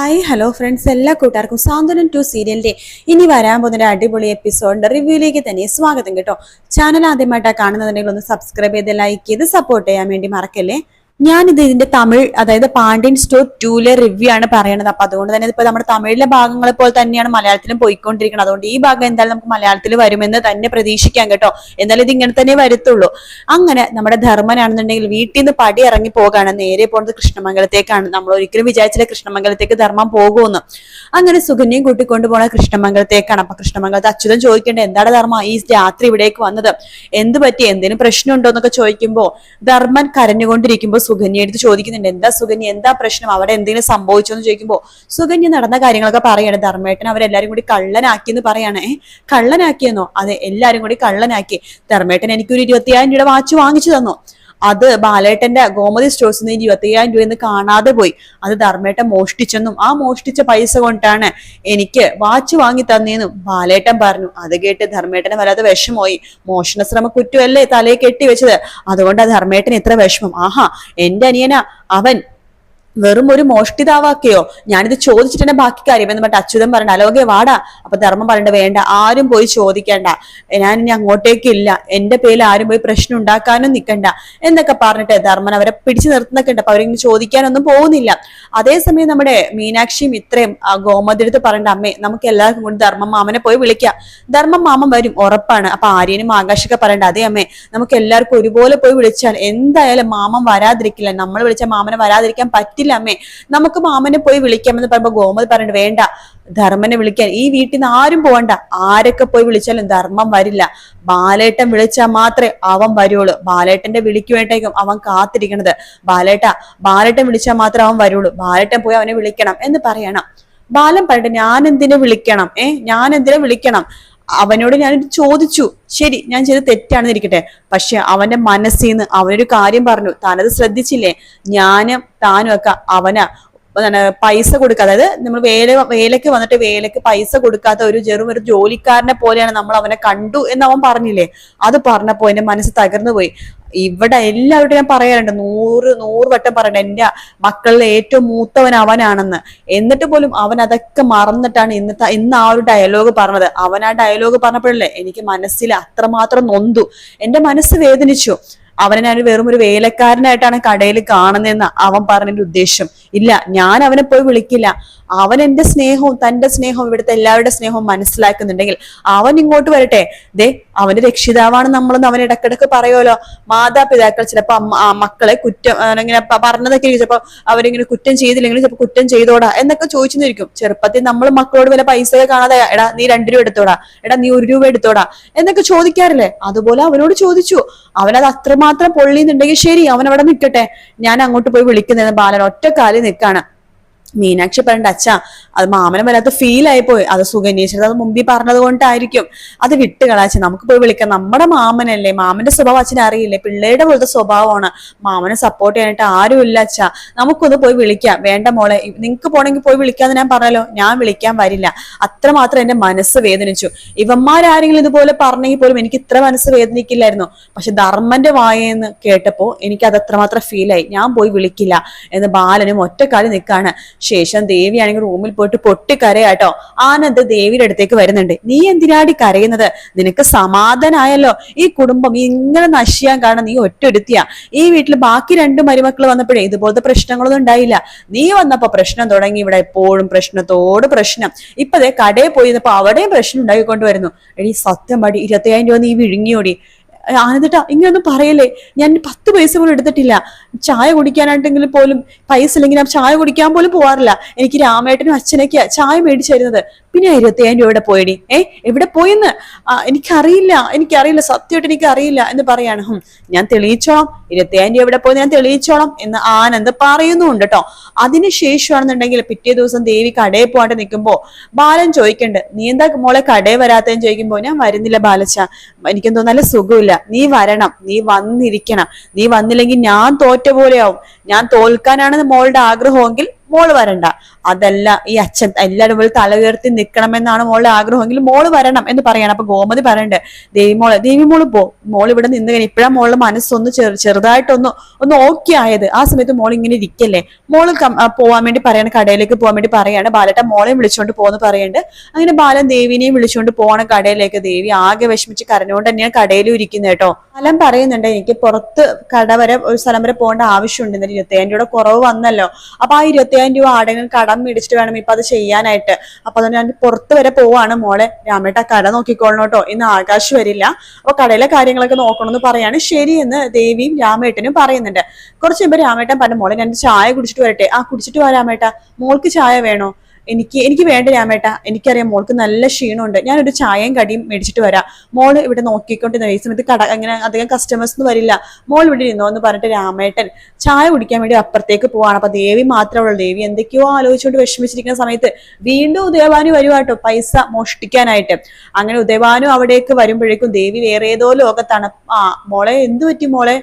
Hi hello friends, എല്ലാ കൂട്ടുകാർക്കും സാന്ത്വനം 2 സീരിയലിന്റെ ഇനി വരാൻ പോകുന്ന ഒരു അടിപൊളി എപ്പിസോഡിന്റെ റിവ്യൂയിലേക്ക് തന്നെ സ്വാഗതം കേട്ടോ. ചാനൽ ആദ്യമായിട്ടാണ് കാണുന്നുണ്ടെങ്കിൽ ഒന്ന് സബ്സ്ക്രൈബ് ചെയ്ത് ലൈക്ക് ചെയ്ത് സപ്പോർട്ട് ചെയ്യാൻ വേണ്ടി മറക്കല്ലേ. ഇതിന്റെ തമിഴ്, അതായത് പാണ്ഡ്യൻ സ്റ്റോർ 2 റിവ്യൂ ആണ് പറയണത്. അപ്പൊ അതുകൊണ്ട് തന്നെ ഇപ്പൊ നമ്മുടെ തമിഴിലെ ഭാഗങ്ങളെ പോലെ തന്നെയാണ് മലയാളത്തിലും പോയിക്കൊണ്ടിരിക്കുന്നത്. അതുകൊണ്ട് ഈ ഭാഗം എന്തായാലും നമുക്ക് മലയാളത്തിൽ വരുമെന്ന് തന്നെ പ്രതീക്ഷിക്കാം കേട്ടോ. എന്നാലും ഇത് ഇങ്ങനെ തന്നെ വരത്തുള്ളൂ. അങ്ങനെ നമ്മുടെ ധർമ്മനാണെന്നുണ്ടെങ്കിൽ വീട്ടിൽ നിന്ന് പടി ഇറങ്ങി പോകാണ്. നേരെ പോകുന്നത് കൃഷ്ണമംഗലത്തേക്കാണ്. നമ്മൾ ഒരിക്കലും വിചാരിച്ചില്ല കൃഷ്ണമംഗലത്തേക്ക് ധർമ്മം പോകുമെന്ന്. അങ്ങനെ സുകന്യയും കൂട്ടിക്കൊണ്ടു പോണ കൃഷ്ണമംഗലത്തേക്കാണ്. അപ്പൊ കൃഷ്ണമംഗലത്ത് അച്യുതൻ ചോദിക്കേണ്ടത്, എന്താണ് ധർമ്മ ഈ രാത്രി ഇവിടേക്ക് വന്നത്, എന്ത് പറ്റി, എന്തെങ്കിലും പ്രശ്നമുണ്ടോ എന്നൊക്കെ ചോദിക്കുമ്പോ ധർമ്മൻ കരഞ്ഞുകൊണ്ടിരിക്കുമ്പോൾ സുകന്യ എടുത്ത് ചോദിക്കുന്നുണ്ട്, എന്താ സുകന്യ, എന്താ പ്രശ്നം, അവിടെ എന്തെങ്കിലും സംഭവിച്ചോ എന്ന് ചോദിക്കുമ്പോ സുകന്യ നടന്ന കാര്യങ്ങളൊക്കെ പറയാണ്. ധർമ്മേട്ടൻ അവരെല്ലാരും കൂടി കള്ളനാക്കി എന്ന് പറയാണ്. കള്ളനാക്കിയെന്നോ? അതെ, എല്ലാരും കൂടി കള്ളനാക്കി. ധർമ്മേട്ടൻ എനിക്കൊരു 25,000 രൂപ വാച്ച് വാങ്ങിച്ചു തന്നു. അത് ബാലേട്ടന്റെ ഗോമതി സ്റ്റോഴ്സിൽ നിന്ന് 25,000 രൂപ എന്ന് കാണാതെ പോയി. അത് ധർമ്മേട്ടൻ മോഷ്ടിച്ചെന്നും ആ മോഷ്ടിച്ച പൈസ കൊണ്ടാണ് എനിക്ക് വാച്ച് വാങ്ങി തന്നേന്നും ബാലേട്ടൻ പറഞ്ഞു. അത് കേട്ട് ധർമ്മേട്ടന് വല്ലാതെ വിഷമമായി. മോഷണ ശ്രമ കുറ്റമല്ലേ തലയെ കെട്ടി വെച്ചത്, അതുകൊണ്ട് ധർമ്മേട്ടൻ ഇത്ര വിഷമം. ആഹാ, എന്റെ അനിയന അവൻ വെറും ഒരു മോഷ്ടിതാവാക്കിയോ, ഞാനിത് ചോദിച്ചിട്ട് തന്നെ ബാക്കി കാര്യം എന്ന് പറഞ്ഞിട്ട് അച്യുതൻ പറഞ്ഞ അലോകെ വാടാ. അപ്പൊ ധർമ്മം പറഞ്ഞിട്ട്, വേണ്ട, ആരും പോയി ചോദിക്കണ്ട, ഞാൻ ഇനി അങ്ങോട്ടേക്കില്ല, എന്റെ പേരിൽ ആരും പോയി പ്രശ്നം ഉണ്ടാക്കാനും നിൽക്കണ്ട എന്നൊക്കെ പറഞ്ഞിട്ട് ധർമ്മൻ അവരെ പിടിച്ചു നിർത്തുന്നൊക്കെ ഉണ്ട്. അപ്പൊ അവരിങ്ങനെ ചോദിക്കാനൊന്നും പോകുന്നില്ല. അതേസമയം നമ്മുടെ മീനാക്ഷിയും ഇത്രയും ഗോമതി എടുത്ത് പറഞ്ഞിട്ട്, അമ്മേ നമുക്ക് എല്ലാവർക്കും കൂടി ധർമ്മം മാമനെ പോയി വിളിക്കാം, ധർമ്മം മാമൻ വരും ഉറപ്പാണ്. അപ്പൊ ആര്യനും ആകാശൊക്കെ പറയണ്ട, അതേ അമ്മേ, നമുക്ക് എല്ലാവർക്കും ഒരുപോലെ പോയി വിളിച്ചാൽ എന്തായാലും മാമൻ വരാതിരിക്കില്ല, നമ്മൾ വിളിച്ച മാമനെ വരാതിരിക്കാൻ പറ്റില്ല അമ്മേ, നമുക്ക് മാമനെ പോയി വിളിക്കാമെന്ന് പറയുമ്പോ ഗോമതി പറഞ്ഞിട്ട്, വേണ്ട, ധർമ്മനെ വിളിക്കാൻ ഈ വീട്ടിൽ നിന്ന് ആരും പോകണ്ട, ആരൊക്കെ പോയി വിളിച്ചാലും ധർമ്മം വരില്ല, ബാലേട്ടൻ വിളിച്ചാൽ മാത്രമേ അവൻ വരുള്ളൂ, ബാലേട്ടന്റെ വിളിക്ക് വേണ്ടേക്കും അവൻ കാത്തിരിക്കണത്, ബാലേട്ടൻ വിളിച്ചാൽ മാത്രമേ അവൻ വരുള്ളൂ, ബാലേട്ടൻ പോയി അവനെ വിളിക്കണം എന്ന് പറയണം. ബാലൻ പറഞ്ഞിട്ട്, ഞാൻ എന്തിനെ വിളിക്കണം, അവനോട് ഞാൻ ചോദിച്ചു, ശരി, ഞാൻ ചെയ്ത് തെറ്റാണെന്ന് ഇരിക്കട്ടെ, പക്ഷെ അവന്റെ മനസ്സിൽ നിന്ന് അവനൊരു കാര്യം പറഞ്ഞു, താനത് ശ്രദ്ധിച്ചില്ലേ, ഞാനും താനും ഒക്കെ അവനാ പൈസ കൊടുക്കാതെ, അതായത് നമ്മൾ വേലക്ക് വന്നിട്ട് വേലക്ക് പൈസ കൊടുക്കാത്ത ഒരു ജോലിക്കാരനെ പോലെയാണ് നമ്മൾ അവനെ കണ്ടു എന്ന് അവൻ പറഞ്ഞില്ലേ. അത് പറഞ്ഞപ്പോ എന്റെ മനസ്സ് തകർന്നു പോയി. ഇവിടെ എല്ലാവരോടും ഞാൻ പറയാറുണ്ട്, 100 വട്ടം പറയണ്ട, എന്റെ മക്കളിലെ ഏറ്റവും മൂത്തവൻ അവനാണെന്ന്. എന്നിട്ട് പോലും അവൻ അതൊക്കെ മറന്നിട്ടാണ് ഇന്ന് ആ ഒരു ഡയലോഗ് പറഞ്ഞത്. അവൻ ആ ഡയലോഗ് പറഞ്ഞപ്പോഴല്ലേ എനിക്ക് മനസ്സിൽ അത്രമാത്രം നൊന്തു, എന്റെ മനസ്സ് വേദനിച്ചു. അവനെ ഞാൻ വെറും ഒരു വേലക്കാരനായിട്ടാണ് കടയിൽ കാണുന്നതെന്ന് അവൻ പറഞ്ഞതിന്റെ ഉദ്ദേശം. ഇല്ല, ഞാൻ അവനെ പോയി വിളിക്കില്ല. അവൻ എന്റെ സ്നേഹവും തന്റെ സ്നേഹവും ഇവിടുത്തെ എല്ലാവരുടെ സ്നേഹവും മനസ്സിലാക്കുന്നുണ്ടെങ്കിൽ അവൻ ഇങ്ങോട്ട് വരട്ടെ. അവന്റെ രക്ഷിതാവാണ് നമ്മളെന്ന് അവൻ ഇടക്കിടക്ക് പറയുമല്ലോ. മാതാപിതാക്കൾ ചിലപ്പോ മക്കളെ കുറ്റം ഇങ്ങനെ പറഞ്ഞതൊക്കെ ചിലപ്പോ അവരിങ്ങനെ കുറ്റം ചെയ്തില്ലെങ്കിൽ ചിലപ്പോൾ കുറ്റം ചെയ്തോടാ എന്നൊക്കെ ചോദിച്ചിരിക്കും. ചെറുപ്പത്തിൽ നമ്മൾ മക്കളോട് വില പൈസ കാണാതെ, എടാ നീ 2 രൂപ എടുത്തോടാ, എടാ നീ 1 രൂപ എടുത്തോടാ എന്നൊക്കെ ചോദിക്കാറില്ലേ. അതുപോലെ അവനോട് ചോദിച്ചു. അവനത് അത്രമാത്രം പൊള്ളിന്നുണ്ടെങ്കിൽ ശരി, അവൻ അവിടെ നിൽക്കട്ടെ, ഞാൻ അങ്ങോട്ട് പോയി വിളിക്കുന്നത്. ബാലൻ ഒറ്റക്കാലിൽ നിൽക്കാണ്. മീനാക്ഷി പറഞ്ഞ, അച്ഛാ, അത് മാമനെ വല്ലാത്ത ഫീൽ ആയിപ്പോയി, അത് സുകന്യേശ്വരത് അത് മുമ്പിൽ പറഞ്ഞത് കൊണ്ടായിരിക്കും, അത് വിട്ടുകളാച്ച, നമുക്ക് പോയി വിളിക്കാം, നമ്മുടെ മാമനല്ലേ, മാമന്റെ സ്വഭാവം അച്ഛനെ അറിയില്ലേ, പിള്ളേരുടെ പോലത്തെ സ്വഭാവമാണ്, മാമനെ സപ്പോർട്ട് ചെയ്യാനായിട്ട് ആരും ഇല്ല അച്ഛാ, നമുക്കൊന്ന് പോയി വിളിക്കാം. വേണ്ട മോളെ, നിങ്ങക്ക് പോണെങ്കിൽ പോയി വിളിക്കാന്ന് ഞാൻ പറഞ്ഞല്ലോ, ഞാൻ വിളിക്കാൻ വരില്ല, അത്രമാത്രം എന്റെ മനസ്സ് വേദനിച്ചു. ഇവന്മാരാരെങ്കിലും ഇതുപോലെ പറഞ്ഞെങ്കിൽ പോലും എനിക്ക് ഇത്ര മനസ്സ് വേദനിക്കില്ലായിരുന്നു. പക്ഷെ ധർമ്മന്റെ വായെന്ന് കേട്ടപ്പോ എനിക്ക് അത് അത്രമാത്രം ഫീലായി. ഞാൻ പോയി വിളിക്കില്ല എന്ന് ബാലനും ഒറ്റക്കാലി നിൽക്കാണ്. ശേഷം ദേവിയാണെങ്കിൽ റൂമിൽ പോയിട്ട് പൊട്ടിക്കരയാട്ടോ. ആനന്ദ് ദേവിയുടെ അടുത്തേക്ക് വരുന്നുണ്ട്. നീ എന്തിനാടി കരയുന്നത്, നിനക്ക് സമാധാനായല്ലോ, ഈ കുടുംബം ഇങ്ങനെ നശിയാൻ കാരണം നീ ഒറ്റൊരുത്തിയാ. ഈ വീട്ടിൽ ബാക്കി 2 മരുമക്കൾ വന്നപ്പോഴേ ഇതുപോലത്തെ പ്രശ്നങ്ങളൊന്നും ഉണ്ടായില്ല, നീ വന്നപ്പോ പ്രശ്നം തുടങ്ങി. ഇവിടെ എപ്പോഴും പ്രശ്നത്തോട് പ്രശ്നം. ഇപ്പതേ കടയിൽ പോയിരുന്നപ്പോ അവിടെയും പ്രശ്നം ഉണ്ടായിക്കൊണ്ട് വരുന്നു. എടി സത്യം പാടി 25,000 രൂപ നീ വിഴുങ്ങിയോടി. ആനന്ദിട്ടാ, ഇങ്ങനൊന്നും പറയല്ലേ, ഞാൻ 10 പൈസ പോലും എടുത്തിട്ടില്ല, ചായ കുടിക്കാനായിട്ടെങ്കിലും പോലും പൈസ ഇല്ലെങ്കിൽ ഞാൻ ചായ കുടിക്കാൻ പോലും പോവാറില്ല, എനിക്ക് രാമേട്ടനും അച്ഛനൊക്കെയാ ചായ മേടിച്ചു തരുന്നത്, പിന്നെ 25,000 രൂപ എവിടെ പോയടി, എവിടെ പോയെന്ന് എനിക്കറിയില്ല, സത്യമായിട്ട് എനിക്ക് അറിയില്ല എന്ന് പറയാണ്. ഞാൻ തെളിയിച്ചോളാം, 25,000 രൂപ എവിടെ പോയെന്ന് ഞാൻ തെളിയിച്ചോളാം എന്ന് ആനന്ദ് പറയുന്നുണ്ട് കേട്ടോ. അതിനുശേഷമാണെന്നുണ്ടെങ്കിൽ പിറ്റേ ദിവസം ദേവി കടയിൽ പോകാണ്ട് നിൽക്കുമ്പോ ബാലൻ ചോദിക്കണ്ട്, നീ എന്താ മോളെ കടയിൽ വരാത്തതെന്ന് ചോദിക്കുമ്പോ, ഞാൻ വരുന്നില്ല ബാലച്ച, എനിക്കെന്തോ നല്ല സുഖമില്ല, നീ വരണം, നീ വന്നിരിക്കണം, നീ വന്നില്ലെങ്കിൽ ഞാൻ തോറ്റ പോലെയാവും, ഞാൻ തോൽക്കാനാണ് മോളുടെ ആഗ്രഹമെങ്കിൽ മോള് വരണ്ട. അതല്ല, ഈ അച്ഛൻ എല്ലാവരും പോലെ തല ഉയർത്തി നിൽക്കണമെന്നാണ് മോളുടെ ആഗ്രഹമെങ്കിൽ മോള് വരണം എന്ന് പറയാണ്. അപ്പൊ ഗോമതി പറയണ്ട്, ദേവി മോള് പോ, മോൾ ഇവിടെ നിന്ന് കഴിഞ്ഞാൽ ഇപ്പഴാ മോളുടെ മനസ്സൊന്ന് ചെറുതായിട്ടൊന്ന് ഓക്കെ ആയത്. ആ സമയത്ത് മോൾ ഇങ്ങനെ ഇരിക്കല്ലേ. മോള് പോവാൻ വേണ്ടി പറയാണ്, കടയിലേക്ക് പോകാൻ വേണ്ടി പറയാണ്. ബാലേട്ടൻ മോളെയും വിളിച്ചോണ്ട് പോകുന്നു പറയുന്നുണ്ട്. അങ്ങനെ ബാലൻ ദേവിനെയും വിളിച്ചുകൊണ്ട് പോകണം കടയിലേക്ക്. ദേവി ആകെ വിഷമിച്ച് കരഞ്ഞുകൊണ്ട് തന്നെയാണ് കടയിലും ഇരിക്കുന്നത് കേട്ടോ. ബാലൻ പറയുന്നുണ്ട്, എനിക്ക് പുറത്ത് കട വരെ ഒരു സ്ഥലം വരെ പോകേണ്ട ആവശ്യമുണ്ട്, 25,000 രൂപ കുറവ് വന്നല്ലോ. അപ്പൊ ആ 25,000 രൂപ ആടെങ്കിലും കടം മേടിച്ചിട്ട് വേണം ഇപ്പൊ അത് ചെയ്യാനായിട്ട്. അപ്പൊ അതുകൊണ്ട് ഞാൻ പുറത്ത് വരെ പോവാണ് മോളെ, രാമേട്ട കട നോക്കിക്കോളണം കേട്ടോ, ഇന്ന് ആകാശ് വരില്ല, അപ്പൊ കടയിലെ കാര്യങ്ങളൊക്കെ നോക്കണമെന്ന് പറയാണ്. ശരിയെന്ന് ദേവിയും രാമേട്ടനും പറയുന്നുണ്ട്. കുറച്ച് മുമ്പ് രാമേട്ടൻ പറഞ്ഞു, മോളെ ഞാൻ ചായ കുടിച്ചിട്ട് വരട്ടെ. ആ കുടിച്ചിട്ട് വാ രാമേട്ട, മോൾക്ക് ചായ വേണോ? എനിക്ക് വേണ്ട രാമേട്ട, എനിക്കറിയാം മോൾക്ക് നല്ല ക്ഷീണമുണ്ട്, ഞാനൊരു ചായയും കടിയും മേടിച്ചിട്ട് വരാം, മോള് ഇവിടെ നോക്കിക്കൊണ്ടിരുന്ന ഈ സമയത്ത് കട അങ്ങനെ അധികം കസ്റ്റമേഴ്സ് ഒന്നും വരില്ല, മോൾ ഇവിടെ ഇരുന്നോ എന്ന് പറഞ്ഞിട്ട് രാമേട്ടൻ ചായ കുടിക്കാൻ വേണ്ടി അപ്പുറത്തേക്ക് പോവാണ്. അപ്പൊ ദേവി മാത്രമേ ഉള്ളൂ. ദേവി എന്തൊക്കെയോ ആലോചിച്ചുകൊണ്ട് വിഷമിച്ചിരിക്കുന്ന സമയത്ത് വീണ്ടും ഉദയഭാനു വരുവാട്ടോ പൈസ മോഷ്ടിക്കാനായിട്ട്. അങ്ങനെ ഉദയഭാനു അവിടേക്ക് വരുമ്പോഴേക്കും ദേവി വേറെ ഏതോ ലോകത്താണ്. മോളെ എന്തു പറ്റി മോളെ?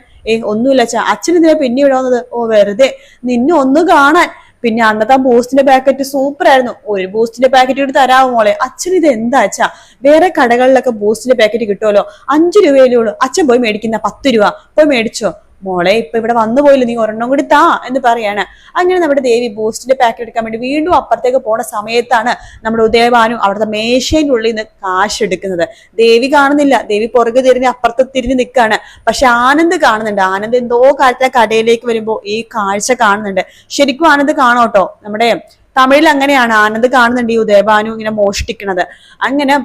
ഒന്നുമില്ല അച്ഛൻ ഇതിനെ പിന്നെ ഇവിടെ വന്നത്? ഓ വെറുതെ നിന്നെ ഒന്ന് കാണാൻ. പിന്നെ അന്നത്തെ ആ ബൂസ്റ്റിന്റെ പാക്കറ്റ് സൂപ്പർ ആയിരുന്നു, ഒരു ബൂസ്റ്റിന്റെ പാക്കറ്റ് കൂടി തരാമോ മോളെ? അച്ഛൻ ഇത് എന്താ അച്ഛാ, വേറെ കടകളിലൊക്കെ ബൂസ്റ്റിന്റെ പാക്കറ്റ് കിട്ടുമല്ലോ, 5 രൂപയിലേ ഉള്ളൂ, അച്ഛൻ പോയി മേടിക്കുന്ന 10 രൂപ, പോയി മേടിച്ചോ മോളെ, ഇപ്പൊ ഇവിടെ വന്നു പോയില്ല, നീ ഒരെണ്ണം കൂടി താ എന്ന് പറയാണ്. അങ്ങനെ നമ്മുടെ ദേവി ബൂസ്റ്റിന്റെ പാക്കറ്റ് എടുക്കാൻ വേണ്ടി വീണ്ടും അപ്പുറത്തേക്ക് പോണ സമയത്താണ് നമ്മുടെ ഉദയഭാനു അവിടുത്തെ മേശയുടെ ഉള്ളിൽ നിന്ന് കാശ് എടുക്കുന്നത്. ദേവി കാണുന്നില്ല, ദേവി പുറകെ തിരിഞ്ഞ് അപ്പുറത്ത് തിരിഞ്ഞ് നിൽക്കാണ്. പക്ഷെ ആനന്ദ് കാണുന്നുണ്ട്. ആനന്ദ് എന്തോ കാര്യത്തിലെ കടയിലേക്ക് വരുമ്പോ ഈ കാഴ്ച കാണുന്നുണ്ട്. ശരിക്കും ആനന്ദ് കാണോട്ടോ, നമ്മുടെ തമിഴിൽ അങ്ങനെയാണ്, ആനന്ദ് കാണുന്നുണ്ട് ഈ ഉദയഭാനു ഇങ്ങനെ മോഷ്ടിക്കുന്നത്. അങ്ങനെ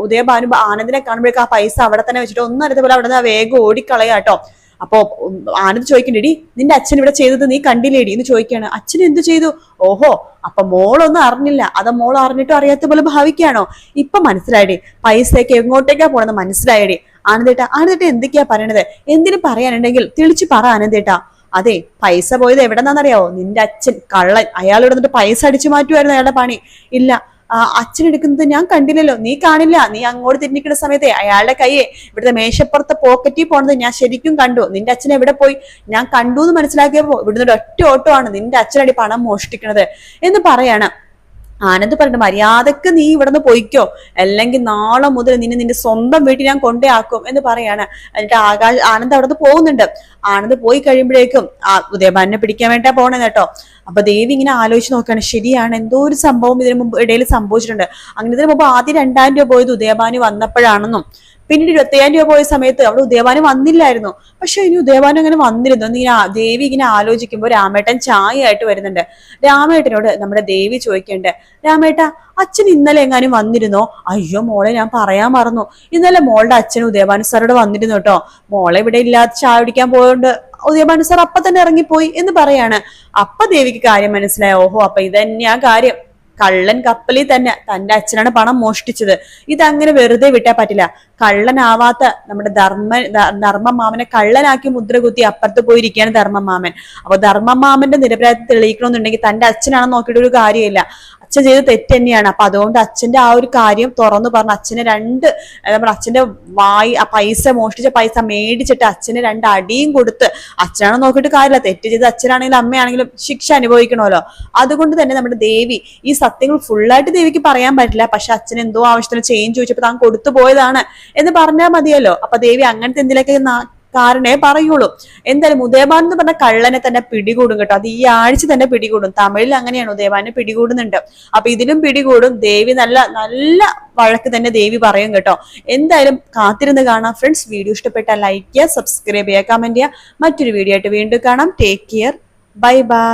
ഉദയഭാനു ആനന്ദിനെ കാണുമ്പോഴേക്കും ആ പൈസ അവിടെ തന്നെ വെച്ചിട്ട് ഒന്നറിയത്തെ പോലെ അവിടെ നിന്ന് വേഗം ഓടിക്കളയാട്ടോ. അപ്പൊ ആനന്ദ് ചോദിക്കണ്ടേടി, നിന്റെ അച്ഛൻ ഇവിടെ ചെയ്തത് നീ കണ്ടില്ലേടി എന്ന് ചോദിക്കാണ്. അച്ഛൻ എന്ത് ചെയ്തു? ഓഹോ, അപ്പൊ മോളൊന്നും അറിഞ്ഞില്ല, അത് മോൾ അറിഞ്ഞിട്ടും അറിയാത്ത പോലെ ഭാവിക്കാണോ? ഇപ്പൊ മനസ്സിലായടി, പൈസയൊക്കെ എങ്ങോട്ടേക്കാ പോണെന്ന് മനസ്സിലായടി. ആനന്ദേട്ട എന്തൊക്കെയാ പറയണത്? എന്തിനു പറയാനുണ്ടെങ്കിൽ തെളിച്ചു പറ ആനന്ദേട്ടാ. അതെ, പൈസ പോയത് എവിടെന്നാന്നറിയാവോ? നിന്റെ അച്ഛൻ കള്ളൻ, അയാളോട് വന്നിട്ട് പൈസ അടിച്ചു മാറ്റുമായിരുന്നു അയാളുടെ പണി. ഇല്ല, അച്ഛൻ എടുക്കുന്നത് ഞാൻ കണ്ടില്ലല്ലോ. നീ കാണില്ല, നീ അങ്ങോട്ട് തിരിഞ്ഞിക്കുന്ന സമയത്തെ അയാളുടെ കയ്യെ ഇവിടുത്തെ മേശപ്പുറത്തെ പോക്കറ്റിൽ പോണത് ഞാൻ ശരിക്കും കണ്ടു. നിന്റെ അച്ഛൻ എവിടെ പോയി ഞാൻ കണ്ടു എന്ന് മനസ്സിലാക്കിയപ്പോ ഇവിടുന്ന് ഒരു ഒറ്റ ഓട്ടമാണ് നിന്റെ അച്ഛനടി പണം മോഷ്ടിക്കണത് എന്ന് പറയാണ്. ആനന്ദ് പറഞ്ഞു, മര്യാദക്ക് നീ ഇവിടെ നിന്ന് പോയിക്കോ, അല്ലെങ്കിൽ നാളെ മുതൽ നിന്റെ സ്വന്തം വീട്ടിൽ ഞാൻ കൊണ്ടേ ആക്കും എന്ന് പറയാണ്. എന്നിട്ട് ആനന്ദ് അവിടെ നിന്ന് പോകുന്നുണ്ട്. ആനന്ദ് പോയി കഴിയുമ്പോഴേക്കും ഉദയഭാനെ പിടിക്കാൻ വേണ്ടിട്ടാ പോണെന്ന് കേട്ടോ. അപ്പൊ ദേവി ഇങ്ങനെ ആലോചിച്ച് നോക്കുകയാണ്, ശരിയാണ്, എന്തോ ഒരു സംഭവം ഇതിനു മുമ്പ് ഇടയിൽ സംഭവിച്ചിട്ടുണ്ട്. അങ്ങനെ ഇതിനു മുമ്പ് ആദ്യം 2,000 രൂപ പോയത് ഉദയഭാനു വന്നപ്പോഴാണെന്നും പിന്നീട് 25,000 രൂപ പോയ സമയത്ത് അവിടെ ഉദയഭാനു വന്നില്ലായിരുന്നു. പക്ഷെ ഇനി ഉദയഭാനു അങ്ങനെ വന്നിരുന്നു. ദേവി ഇങ്ങനെ ആലോചിക്കുമ്പോൾ രാമേട്ടൻ ചായ ആയിട്ട് വരുന്നുണ്ട്. രാമേട്ടനോട് നമ്മുടെ ദേവി ചോദിക്കണ്ടേ, രാമേട്ട അച്ഛൻ ഇന്നലെ എങ്ങാനും വന്നിരുന്നോ? അയ്യോ മോളെ, ഞാൻ പറയാൻ മറന്നു, ഇന്നലെ മോളുടെ അച്ഛൻ ഉദയഭാനു സാറോട് വന്നിരുന്നു കേട്ടോ. മോളെ ഇവിടെ ഇല്ലാത്ത ചായ കുടിക്കാൻ പോയോണ്ട് ഉദയഭാനു സാർ അപ്പൊ തന്നെ ഇറങ്ങിപ്പോയി എന്ന് പറയാണ്. അപ്പൊ ദേവിക്ക് കാര്യം മനസ്സിലായി. ഓഹോ, അപ്പൊ ഇതന്നെയാ കാര്യം, കള്ളൻ കപ്പലിൽ തന്നെ തന്റെ അച്ഛനാണ് പണം മോഷ്ടിച്ചത്. ഇതങ്ങനെ വെറുതെ വിട്ടാ പറ്റില്ല. കള്ളനാവാത്ത നമ്മുടെ ധർമ്മമാമനെ കള്ളനാക്കി മുദ്ര കുത്തി അപ്പുറത്ത് പോയിരിക്കുകയാണ് ധർമ്മമാമൻ. അപ്പൊ ധർമ്മമാമന്റെ നിരപരാധിത്വം തെളിയിക്കണമെന്നുണ്ടെങ്കിൽ തന്റെ അച്ഛനാണെന്ന് നോക്കിയിട്ട് ഒരു കാര്യമില്ല. അച്ഛൻ ചെയ്ത് തെറ്റ് തന്നെയാണ്. അപ്പൊ അതുകൊണ്ട് അച്ഛന്റെ ആ ഒരു കാര്യം തുറന്നു പറഞ്ഞ് അച്ഛനെ നമ്മുടെ അച്ഛന്റെ ആ പൈസ മോഷ്ടിച്ച പൈസ മേടിച്ചിട്ട് അച്ഛന് 2 അടിയും കൊടുത്ത്, അച്ഛനാണെന്ന് നോക്കിയിട്ട് കാര്യമില്ല, തെറ്റ് ചെയ്ത് അച്ഛനാണെങ്കിലും അമ്മയാണെങ്കിലും ശിക്ഷ അനുഭവിക്കണമല്ലോ. അതുകൊണ്ട് തന്നെ നമ്മുടെ ദേവി ഈ സത്യങ്ങൾ ഫുള്ളായിട്ട് ദേവിക്ക് പറയാൻ പറ്റില്ല. പക്ഷെ അച്ഛൻ എന്തോ ആവശ്യത്തിന് ചേഞ്ച് ചോദിച്ചപ്പോ താൻ കൊടുത്തു പോയതാണ് എന്ന് പറഞ്ഞാൽ മതിയല്ലോ. അപ്പൊ ദേവി അങ്ങനത്തെ എന്തിലൊക്കെ കാരണേ പറയുള്ളൂ. എന്തായാലും ഉദയഭാൻ എന്ന് പറഞ്ഞ കള്ളനെ തന്നെ പിടികൂടും കേട്ടോ. അത് ഈ ആഴ്ച തന്നെ പിടികൂടും. തമിഴിൽ അങ്ങനെയാണ്, ഉദയഭാനെ പിടികൂടുന്നുണ്ട്. അപ്പൊ ഇതിലും പിടികൂടും. ദേവി നല്ല നല്ല വഴക്ക് തന്നെ ദേവി പറയും കേട്ടോ. എന്തായാലും കാത്തിരുന്ന് കാണാം ഫ്രണ്ട്സ്. വീഡിയോ ഇഷ്ടപ്പെട്ടാൽ ലൈക്ക് ചെയ്യുക, സബ്സ്ക്രൈബ് ചെയ്യുക, കമന്റ് ചെയ്യുക. മറ്റൊരു വീഡിയോ ആയിട്ട് വീണ്ടും കാണാം. Take care, bye bye.